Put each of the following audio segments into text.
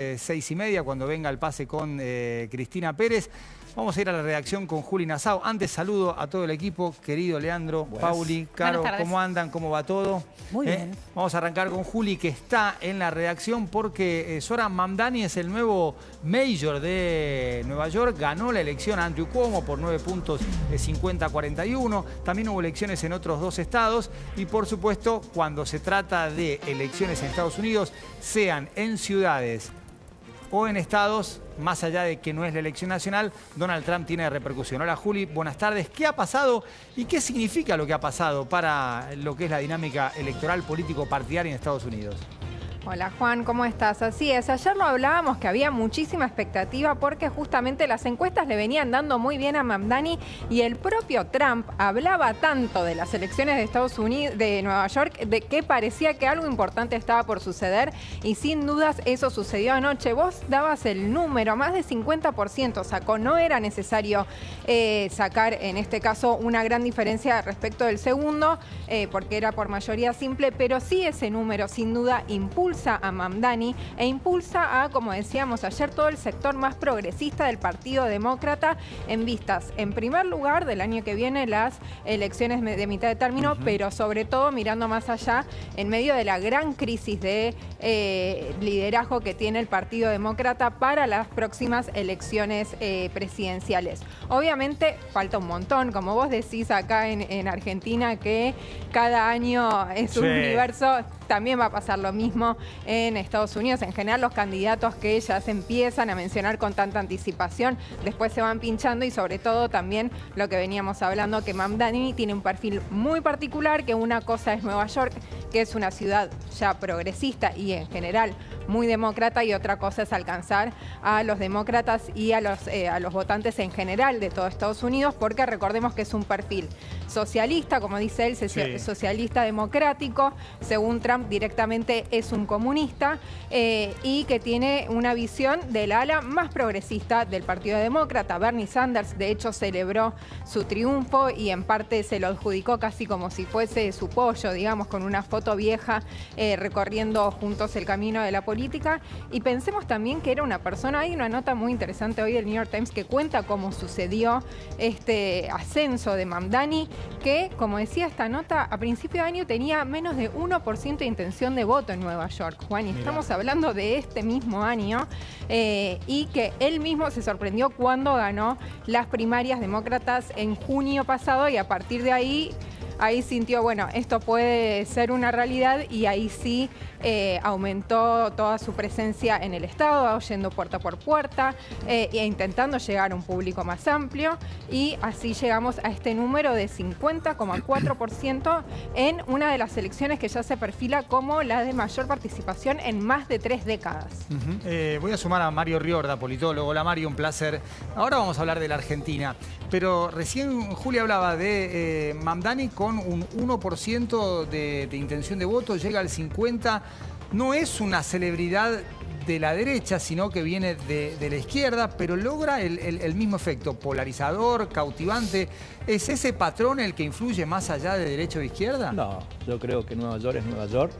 6:30, cuando venga el pase con Cristina Pérez. Vamos a ir a la redacción con Juli Nassau. Antes saludo a todo el equipo, querido Leandro, Pauli, Caro, ¿cómo andan? ¿Cómo va todo? Muy bien. Vamos a arrancar con Juli, que está en la redacción porque Zoran Mamdani es el nuevo mayor de Nueva York. Ganó la elección a Andrew Cuomo por 9 puntos, 50-41. También hubo elecciones en otros 2 estados. Y por supuesto, cuando se trata de elecciones en Estados Unidos, sean en ciudades o en estados, más allá de que no es la elección nacional, Donald Trump tiene repercusión. Hola Juli, buenas tardes. ¿Qué ha pasado y qué significa lo que ha pasado para lo que es la dinámica electoral político-partidaria en Estados Unidos? Hola Juan, ¿cómo estás? Así es, ayer lo hablábamos que había muchísima expectativa porque justamente las encuestas le venían dando muy bien a Mamdani y el propio Trump hablaba tanto de las elecciones de Estados Unidos, de Nueva York, de que parecía que algo importante estaba por suceder y sin dudas eso sucedió anoche. Vos dabas el número, más de 50% sacó, no era necesario sacar en este caso una gran diferencia respecto del segundo porque era por mayoría simple, pero sí ese número sin duda impulsa a Mamdani e impulsa a, como decíamos ayer, todo el sector más progresista del Partido Demócrata en vistas, en primer lugar, del año que viene, las elecciones de mitad de término, pero sobre todo mirando más allá, en medio de la gran crisis de liderazgo que tiene el Partido Demócrata para las próximas elecciones presidenciales. Obviamente falta un montón, como vos decís acá en Argentina, que cada año es un universo. También va a pasar lo mismo en Estados Unidos. En general, los candidatos que ya se empiezan a mencionar con tanta anticipación, después se van pinchando y sobre todo también lo que veníamos hablando, que Mamdani tiene un perfil muy particular, que una cosa es Nueva York, que es una ciudad ya progresista y en general muy demócrata, y otra cosa es alcanzar a los demócratas y a los votantes en general de todo Estados Unidos, porque recordemos que es un perfil socialista, como dice él, socialista democrático, según Trump directamente es un comunista y que tiene una visión del ala más progresista del Partido Demócrata. Bernie Sanders, de hecho, celebró su triunfo y en parte se lo adjudicó casi como si fuese su pollo, digamos, con una foto vieja recorriendo juntos el camino de la política. Y pensemos también que era una persona, hay una nota muy interesante hoy del New York Times que cuenta cómo sucedió este ascenso de Mamdani, que, como decía esta nota, a principio de año tenía menos de 1% de intención de voto en Nueva York, Juan, y estamos hablando de este mismo año, y que él mismo se sorprendió cuando ganó las primarias demócratas en junio pasado, y a partir de ahí sintió, bueno, esto puede ser una realidad, y ahí sí aumentó toda su presencia en el estado, yendo puerta por puerta e intentando llegar a un público más amplio, y así llegamos a este número de 50,4% en una de las elecciones que ya se perfila como la de mayor participación en más de 3 décadas. Voy a sumar a Mario Riorda, politólogo. Hola Mario, un placer. Ahora vamos a hablar de la Argentina, pero recién Julia hablaba de Mamdani con un 1% de intención de voto, llega al 50%. No es una celebridad de la derecha, sino que viene de la izquierda, pero logra el mismo efecto, polarizador, cautivante. ¿Es ese patrón el que influye más allá de derecha o izquierda? No, yo creo que Nueva York es Nueva York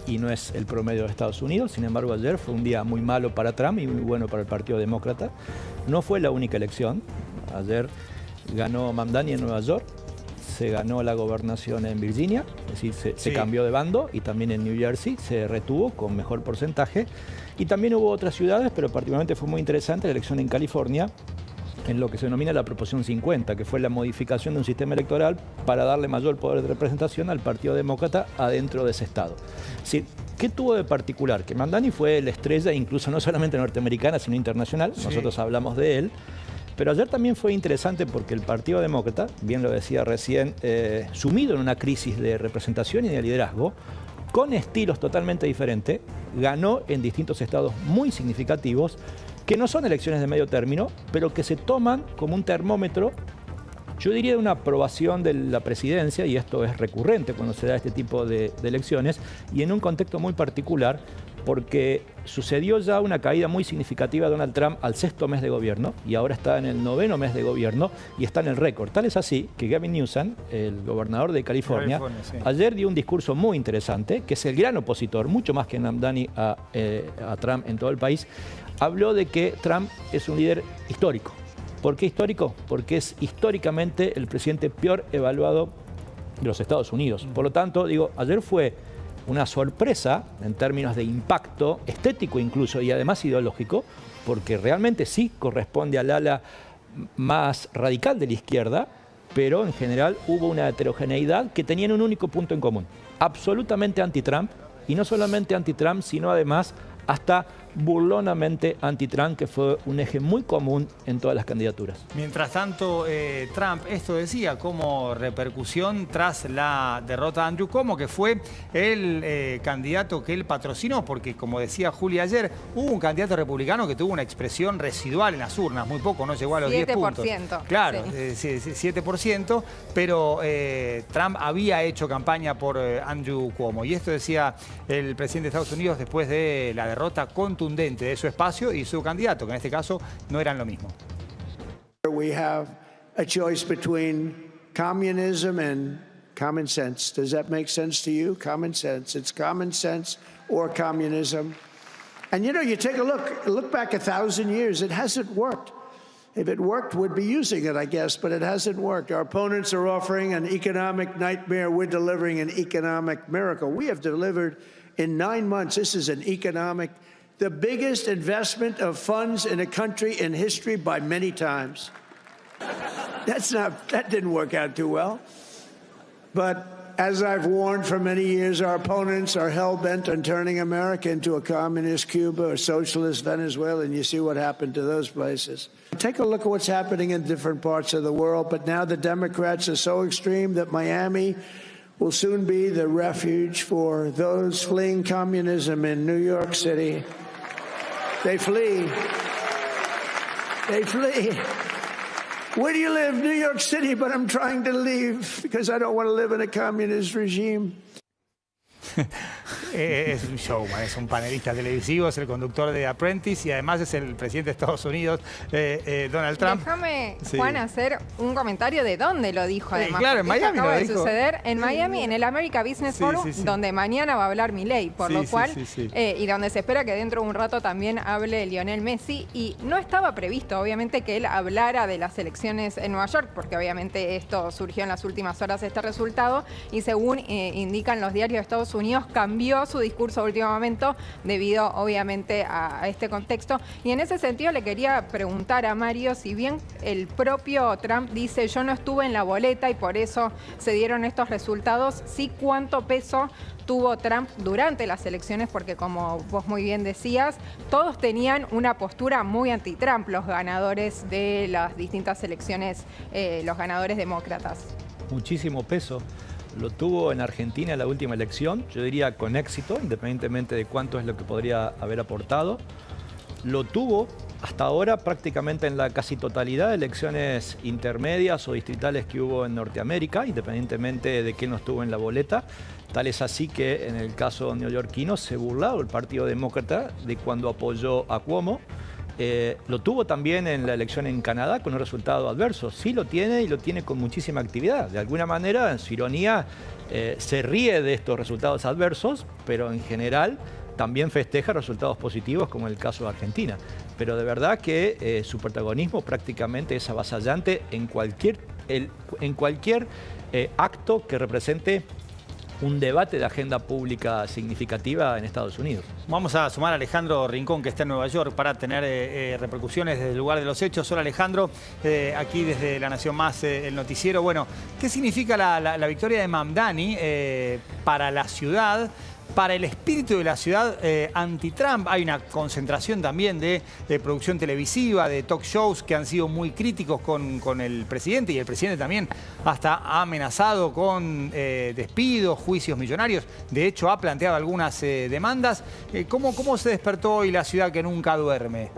y no es el promedio de Estados Unidos. Sin embargo, ayer fue un día muy malo para Trump y muy bueno para el Partido Demócrata. No fue la única elección. Ayer ganó Mamdani en Nueva York. Se ganó la gobernación en Virginia, es decir, se cambió de bando, y también en New Jersey se retuvo con mejor porcentaje. Y también hubo otras ciudades, pero particularmente fue muy interesante la elección en California, en lo que se denomina la proporción 50, que fue la modificación de un sistema electoral para darle mayor poder de representación al Partido Demócrata adentro de ese estado. Es decir, ¿qué tuvo de particular? Que Mamdani fue la estrella, incluso no solamente norteamericana, sino internacional. Nosotros hablamos de él. Pero ayer también fue interesante porque el Partido Demócrata, bien lo decía recién, sumido en una crisis de representación y de liderazgo, con estilos totalmente diferentes, ganó en distintos estados muy significativos, que no son elecciones de medio término, pero que se toman como un termómetro, yo diría, de una aprobación de la presidencia, y esto es recurrente cuando se da este tipo de elecciones, y en un contexto muy particular, porque sucedió ya una caída muy significativa de Donald Trump al 6º mes de gobierno y ahora está en el 9º mes de gobierno y está en el récord. Tal es así que Gavin Newsom, el gobernador de California, sí, ayer dio un discurso muy interesante, que es el gran opositor, mucho más que Mamdani, a Trump en todo el país. Habló de que Trump es un líder histórico. ¿Por qué histórico? Porque es históricamente el presidente peor evaluado de los Estados Unidos. Por lo tanto, digo, ayer fue una sorpresa en términos de impacto estético incluso y además ideológico, porque realmente sí corresponde al ala más radical de la izquierda, pero en general hubo una heterogeneidad que tenían un único punto en común, absolutamente anti-Trump, y no solamente anti-Trump, sino además hasta burlonamente anti-Trump, que fue un eje muy común en todas las candidaturas. Mientras tanto, Trump esto decía como repercusión tras la derrota de Andrew Cuomo, que fue el candidato que él patrocinó, porque como decía Julia ayer, hubo un candidato republicano que tuvo una expresión residual en las urnas, muy poco, no llegó a los 10 puntos. 7%. Claro, sí. 7%, pero Trump había hecho campaña por Andrew Cuomo. Y esto decía el presidente de Estados Unidos después de la derrota contundente de su espacio y su candidato, que en este caso no eran lo mismo. We have a choice between communism and common sense. Does that make sense to you? Common sense. It's common sense or communism. And you know, you take a look back 1,000 years, it hasn't worked. If it worked, we'd be using it, I guess, but it hasn't worked. Our opponents are offering an economic nightmare. We're delivering an economic miracle. We have delivered in 9 months. This is the biggest investment of funds in a country in history by many times. That didn't work out too well. But as I've warned for many years, our opponents are hell-bent on turning America into a communist Cuba or socialist Venezuela, and you see what happened to those places. Take a look at what's happening in different parts of the world, but now the Democrats are so extreme that Miami will soon be the refuge for those fleeing communism in New York City. They flee. They flee. Where do you live? New York City, but I'm trying to leave because I don't want to live in a communist regime. Es un showman, es un panelista televisivo, es el conductor de Apprentice y además es el presidente de Estados Unidos, Donald Trump. Déjame, Juan, hacer un comentario de dónde lo dijo además. Claro, en Miami acaba lo de dijo. Suceder en Miami, en el America Business Forum, donde mañana va a hablar Milei, por lo cual, y donde se espera que dentro de un rato también hable Lionel Messi. Y no estaba previsto, obviamente, que él hablara de las elecciones en Nueva York, porque obviamente esto surgió en las últimas horas, este resultado, y según indican los diarios de Estados Unidos, cambió su discurso a último momento debido obviamente a este contexto. Y en ese sentido le quería preguntar a Mario, si bien el propio Trump dice yo no estuve en la boleta y por eso se dieron estos resultados, sí cuánto peso tuvo Trump durante las elecciones, porque como vos muy bien decías, todos tenían una postura muy anti-Trump, los ganadores de las distintas elecciones, los ganadores demócratas. Muchísimo peso. Lo tuvo en Argentina en la última elección, yo diría con éxito, independientemente de cuánto es lo que podría haber aportado. Lo tuvo hasta ahora prácticamente en la casi totalidad de elecciones intermedias o distritales que hubo en Norteamérica, independientemente de que no estuvo en la boleta. Tal es así que en el caso neoyorquino se burló el Partido Demócrata de cuando apoyó a Cuomo. Lo tuvo también en la elección en Canadá con un resultado adverso. Sí lo tiene y lo tiene con muchísima actividad. De alguna manera, en su ironía, se ríe de estos resultados adversos, pero en general también festeja resultados positivos como el caso de Argentina. Pero de verdad que su protagonismo prácticamente es avasallante en cualquier acto que represente un debate de agenda pública significativa en Estados Unidos. Vamos a sumar a Alejandro Rincón, que está en Nueva York, para tener repercusiones desde el lugar de los hechos. Hola Alejandro, aquí desde La Nación Más, el noticiero. Bueno, ¿qué significa la victoria de Mamdani para la ciudad? Para el espíritu de la ciudad anti-Trump hay una concentración también de producción televisiva, de talk shows que han sido muy críticos con el presidente, y el presidente también hasta ha amenazado con despidos, juicios millonarios. De hecho, ha planteado algunas demandas. ¿Cómo se despertó hoy la ciudad que nunca duerme?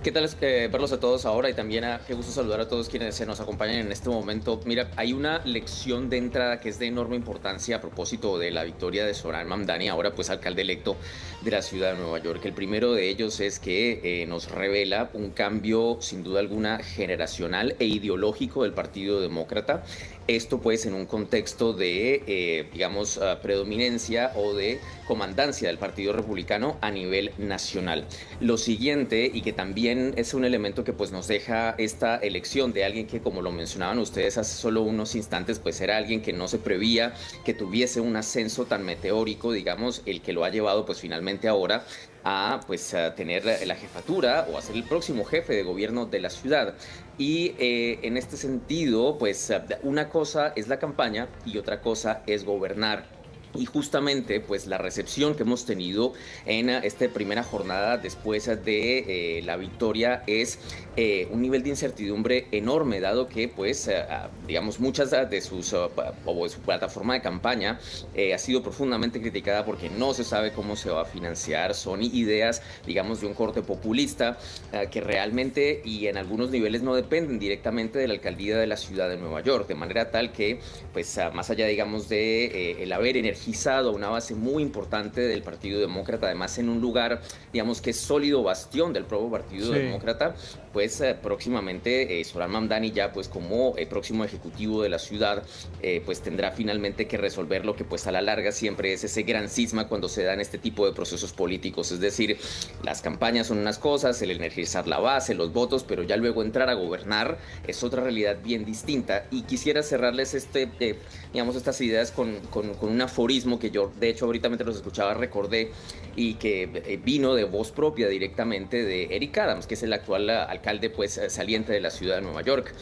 ¿Qué tal verlos a todos ahora y también qué gusto saludar a todos quienes se nos acompañan en este momento? Mira, hay una lección de entrada que es de enorme importancia a propósito de la victoria de Zohran Mamdani, ahora pues alcalde electo de la ciudad de Nueva York. El primero de ellos es que nos revela un cambio sin duda alguna generacional e ideológico del Partido Demócrata. Esto pues en un contexto de, digamos, predominancia o de comandancia del Partido Republicano a nivel nacional. Lo siguiente, y que también es un elemento que pues nos deja esta elección de alguien que, como lo mencionaban ustedes hace solo unos instantes, pues era alguien que no se prevía que tuviese un ascenso tan meteórico, digamos, el que lo ha llevado pues finalmente ahora a pues a tener la jefatura o a ser el próximo jefe de gobierno de la ciudad. Y en este sentido, pues una cosa es la campaña y otra cosa es gobernar. Y justamente pues la recepción que hemos tenido en esta primera jornada después de la victoria es un nivel de incertidumbre enorme, dado que pues digamos muchas de sus o de su plataforma de campaña ha sido profundamente criticada porque no se sabe cómo se va a financiar. Son ideas, digamos, de un corte populista que realmente y en algunos niveles no dependen directamente de la alcaldía de la ciudad de Nueva York, de manera tal que pues más allá, digamos, de el haber energizado una base muy importante del Partido Demócrata, además en un lugar, digamos, que es sólido bastión del propio Partido Demócrata, pues próximamente Zohran Mamdani ya pues como próximo ejecutivo de la ciudad, pues tendrá finalmente que resolver lo que pues a la larga siempre es ese gran cisma cuando se dan este tipo de procesos políticos, es decir, las campañas son unas cosas, el energizar la base, los votos, pero ya luego entrar a gobernar es otra realidad bien distinta. Y quisiera cerrarles digamos, estas ideas con un aforismo que yo, de hecho, ahorita mientras los escuchaba recordé y que vino de voz propia directamente de Eric Adams, que es el actual alcalde pues saliente de la ciudad de Nueva York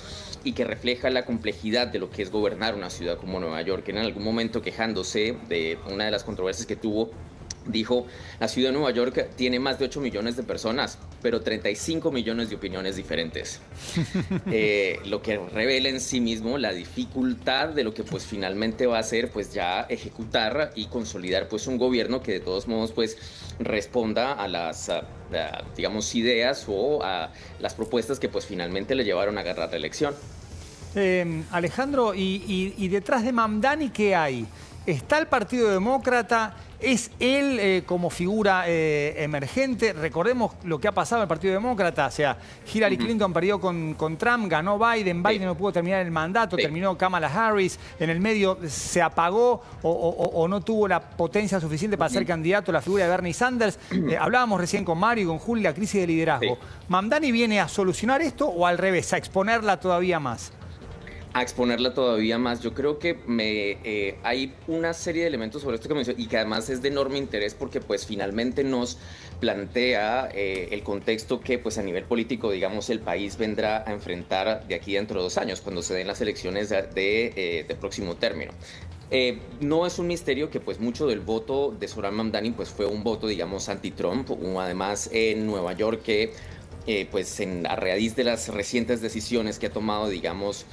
y que refleja la complejidad de lo que es gobernar una ciudad como Nueva York. En algún momento, quejándose de una de las controversias que tuvo, dijo: la ciudad de Nueva York tiene más de 8 millones de personas, pero 35 millones de opiniones diferentes. Lo que revela en sí mismo la dificultad de lo que pues finalmente va a ser pues ya ejecutar y consolidar pues un gobierno que de todos modos pues responda a las digamos ideas o a las propuestas que pues finalmente le llevaron a agarrar la elección. Alejandro, y detrás de Mamdani, ¿qué hay? ¿Está el Partido Demócrata? ¿Es él como figura emergente? Recordemos lo que ha pasado en el Partido Demócrata. O sea, Hillary Clinton perdió con Trump, ganó Biden, Biden no pudo terminar el mandato, terminó Kamala Harris, en el medio se apagó o no tuvo la potencia suficiente para ser candidato a la figura de Bernie Sanders. Hablábamos recién con Mario y con Juli la crisis de liderazgo. ¿Mamdani viene a solucionar esto o al revés, a exponerla todavía más? A exponerla todavía más. Yo creo que hay una serie de elementos sobre esto que mencioné y que además es de enorme interés porque pues finalmente nos plantea el contexto que pues a nivel político, digamos, el país vendrá a enfrentar de aquí dentro de 2 años cuando se den las elecciones de próximo término. No es un misterio que pues mucho del voto de Zohran Mamdani pues fue un voto, digamos, anti-Trump, además en Nueva York que pues a raíz de las recientes decisiones que ha tomado, digamos,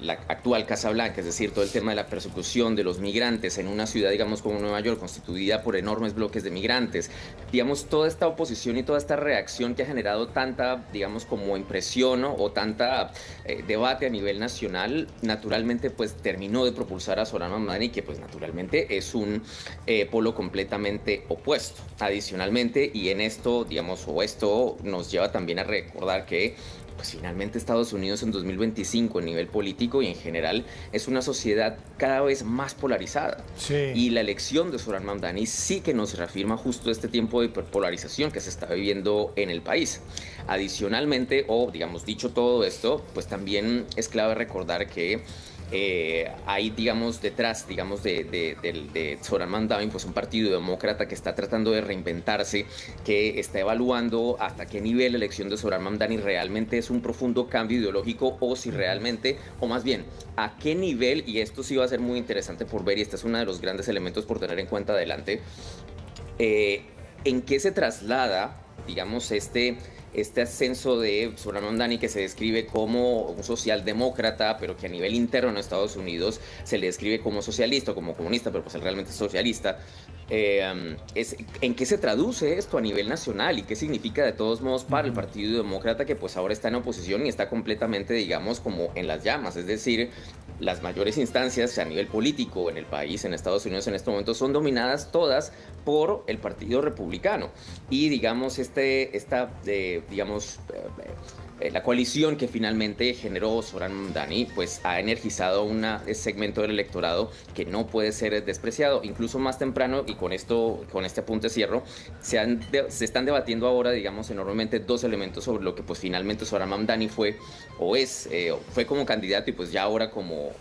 la actual Casa Blanca, es decir, todo el tema de la persecución de los migrantes en una ciudad, digamos, como Nueva York, constituida por enormes bloques de migrantes, digamos, toda esta oposición y toda esta reacción que ha generado tanta, digamos, como impresión, ¿no? O tanta debate a nivel nacional, naturalmente, pues terminó de propulsar a Zohran Mamdani, que pues naturalmente es un polo completamente opuesto. Adicionalmente, y en esto, digamos, o esto nos lleva también a recordar que pues finalmente Estados Unidos en 2025 a nivel político y en general es una sociedad cada vez más polarizada. Y la elección de Zohran Mamdani sí que nos reafirma justo este tiempo de hiperpolarización que se está viviendo en el país. Adicionalmente, o digamos, dicho todo esto, pues también es clave recordar que hay, digamos, detrás, digamos, de Zohran Mamdani, pues un partido demócrata que está tratando de reinventarse, que está evaluando hasta qué nivel la elección de Zohran Mamdani realmente es un profundo cambio ideológico o si realmente, o más bien, a qué nivel, y esto sí va a ser muy interesante por ver, y este es uno de los grandes elementos por tener en cuenta adelante, en qué se traslada, digamos, este ascenso de Zohran Mamdani, que se describe como un socialdemócrata, pero que a nivel interno en Estados Unidos se le describe como socialista o como comunista, pero pues él realmente es socialista. ¿En qué se traduce esto a nivel nacional y qué significa de todos modos para el Partido Demócrata, que pues ahora está en oposición y está completamente, digamos, como en las llamas? Es decir, las mayores instancias a nivel político en el país, en Estados Unidos en este momento, son dominadas todas por el Partido Republicano. Y digamos, la coalición que finalmente generó Zohran Mamdani, pues ha energizado un segmento del electorado que no puede ser despreciado. Incluso más temprano, y con este apunte cierro, se están debatiendo ahora, digamos, enormemente dos elementos sobre lo que pues finalmente Zohran Mamdani fue como candidato y pues ya ahora como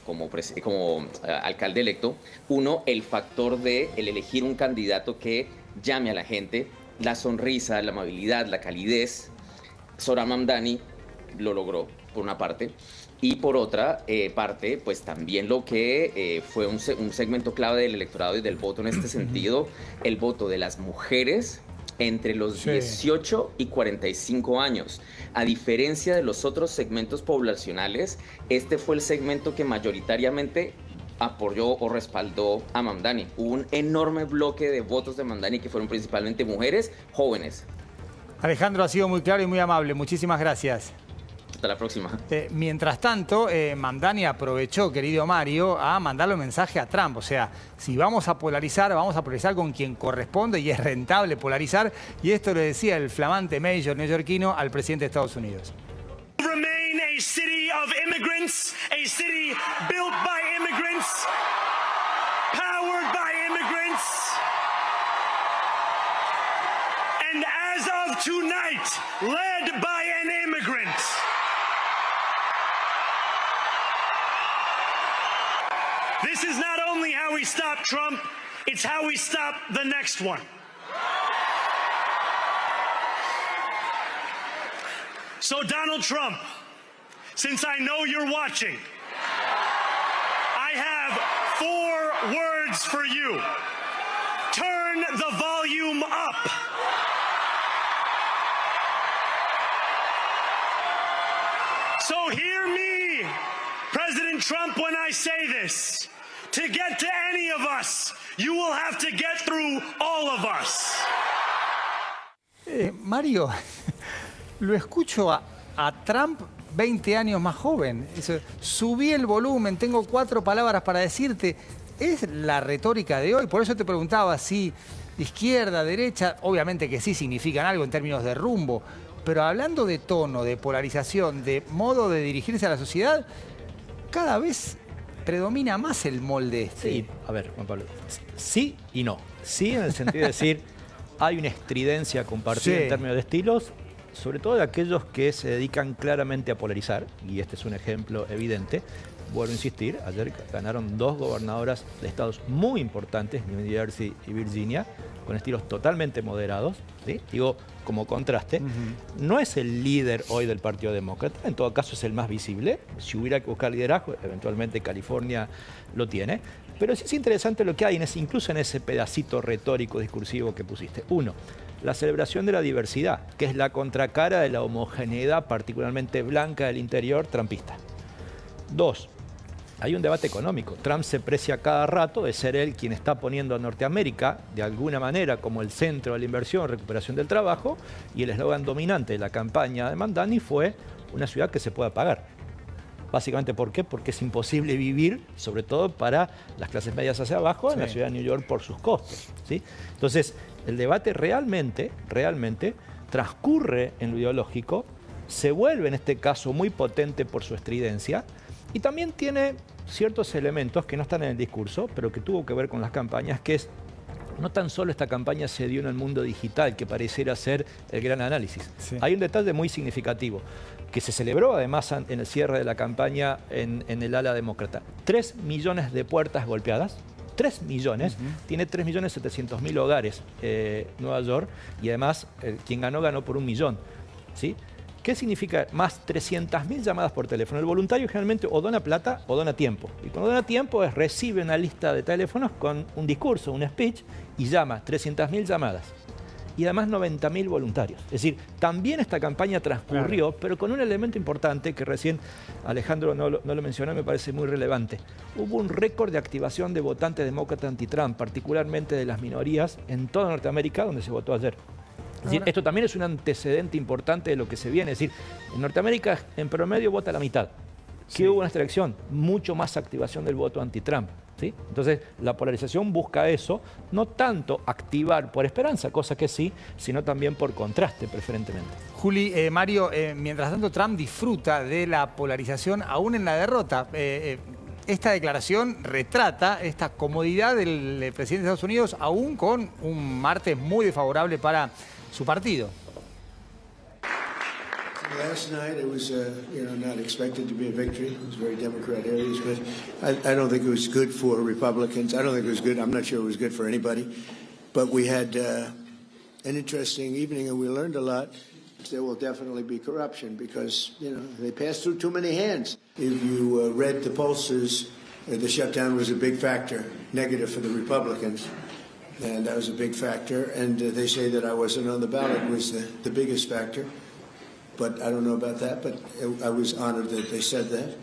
alcalde electo. Uno, el factor de el elegir un candidato que llame a la gente, la sonrisa, la amabilidad, la calidez. Zohran Mamdani lo logró, por una parte, y por otra parte, pues también lo que fue un segmento clave del electorado y del voto en este sentido, el voto de las mujeres entre los 18 y 45 años. A diferencia de los otros segmentos poblacionales, este fue el segmento que mayoritariamente apoyó o respaldó a Mamdani. Hubo un enorme bloque de votos de Mamdani que fueron principalmente mujeres jóvenes. Alejandro, ha sido muy claro y muy amable. Muchísimas gracias. Hasta la próxima. Mientras tanto, Mamdani aprovechó, querido Mario, a mandarle un mensaje a Trump. O sea, si vamos a polarizar con quien corresponde y es rentable polarizar. Y esto le decía el flamante mayor neoyorquino al presidente de Estados Unidos. Remain a city of immigrants, a city built by immigrants, powered by immigrants. And as of tonight, led by an immigrant. This is not only how we stop Trump, it's how we stop the next one. So Donald Trump, since I know you're watching, I have 4 words for you. Turn the volume up. So hear me, President Trump, when I say this. To get to any of us, you will have to get through all of us. Mario, lo escucho a Trump 20 años más joven. Subí el volumen, tengo 4 palabras para decirte. Es la retórica de hoy. Por eso te preguntaba si izquierda, derecha, obviamente que sí significan algo en términos de rumbo. Pero hablando de tono, de polarización, de modo de dirigirse a la sociedad, cada vez predomina más el molde este. Sí, a ver, Juan Pablo, sí y no. Sí en el sentido de decir, hay una estridencia compartida en términos de estilos, sobre todo de aquellos que se dedican claramente a polarizar, y este es un ejemplo evidente. Vuelvo a insistir, ayer ganaron 2 gobernadoras de estados muy importantes, New Jersey y Virginia, con estilos totalmente moderados, ¿sí? Digo, como contraste. No es el líder hoy del Partido Demócrata, en todo caso es el más visible. Si hubiera que buscar liderazgo, eventualmente California lo tiene. Pero sí es interesante lo que hay, incluso en ese pedacito retórico discursivo que pusiste. 1, la celebración de la diversidad, que es la contracara de la homogeneidad particularmente blanca del interior trumpista. 2, hay un debate económico. Trump se precia cada rato de ser él quien está poniendo a Norteamérica de alguna manera como el centro de la inversión, recuperación del trabajo, y el eslogan dominante de la campaña de Mamdani fue una ciudad que se pueda pagar. Básicamente, ¿por qué? Porque es imposible vivir, sobre todo para las clases medias hacia abajo, en la ciudad de New York por sus costos, ¿sí? Entonces, el debate realmente transcurre en lo ideológico, se vuelve en este caso muy potente por su estridencia, y también tiene ciertos elementos que no están en el discurso, pero que tuvo que ver con las campañas, que es, no tan solo esta campaña se dio en el mundo digital, que pareciera ser el gran análisis. Hay un detalle muy significativo, que se celebró además en el cierre de la campaña en el ala demócrata. 3 millones de puertas golpeadas, 3 millones, tiene 3.700.000 hogares Nueva York, y además quien ganó por 1 millón, ¿sí? ¿Qué significa más 300.000 llamadas por teléfono? El voluntario generalmente o dona plata o dona tiempo. Y cuando dona tiempo recibe una lista de teléfonos con un discurso, un speech, y llama 300.000 llamadas. y además 90.000 voluntarios. Es decir, también esta campaña transcurrió, pero con un elemento importante que recién Alejandro no lo mencionó, me parece muy relevante. Hubo un récord de activación de votantes demócratas anti-Trump, particularmente de las minorías, en toda Norteamérica, donde se votó ayer. Es decir, esto también es un antecedente importante de lo que se viene. Es decir, en Norteamérica en promedio vota la mitad. ¿Qué hubo en esta elección? Mucho más activación del voto anti-Trump. ¿Sí? Entonces, la polarización busca eso, no tanto activar por esperanza, cosa que sí, sino también por contraste, preferentemente. Juli, Mario, mientras tanto Trump disfruta de la polarización aún en la derrota. Esta declaración retrata esta comodidad del presidente de Estados Unidos aún con un martes muy desfavorable para su partido. Last night it was, not expected to be a victory. It was very Democrat areas, but I don't think it was good for Republicans. I don't think it was good. I'm not sure it was good for anybody. But we had an interesting evening, and we learned a lot. There will definitely be corruption because, they passed through too many hands. If you read the pollsters, the shutdown was a big factor, negative for the Republicans. And that was a big factor. And they say that I wasn't on the ballot was the biggest factor. But I don't know about that, but I was honored that they said that.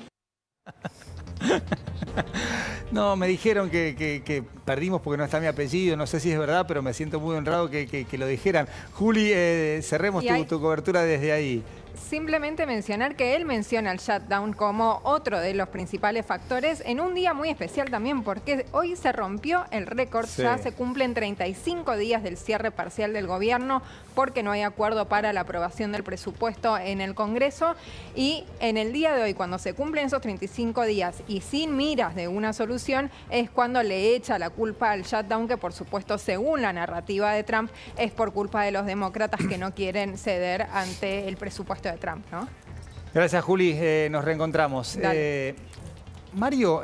No, me dijeron que perdimos porque no está mi apellido, no sé si es verdad, pero me siento muy honrado que lo dijeran. Juli, cerremos tu cobertura desde ahí. Simplemente mencionar que él menciona el shutdown como otro de los principales factores en un día muy especial también, porque hoy se rompió el récord, ya se cumplen 35 días del cierre parcial del gobierno porque no hay acuerdo para la aprobación del presupuesto en el Congreso, y en el día de hoy, cuando se cumplen esos 35 días y sin miras de una solución, es cuando le echa la culpa al shutdown, que por supuesto, según la narrativa de Trump, es por culpa de los demócratas que no quieren ceder ante el presupuesto de Trump, ¿no? Gracias, Juli. Nos reencontramos. Mario,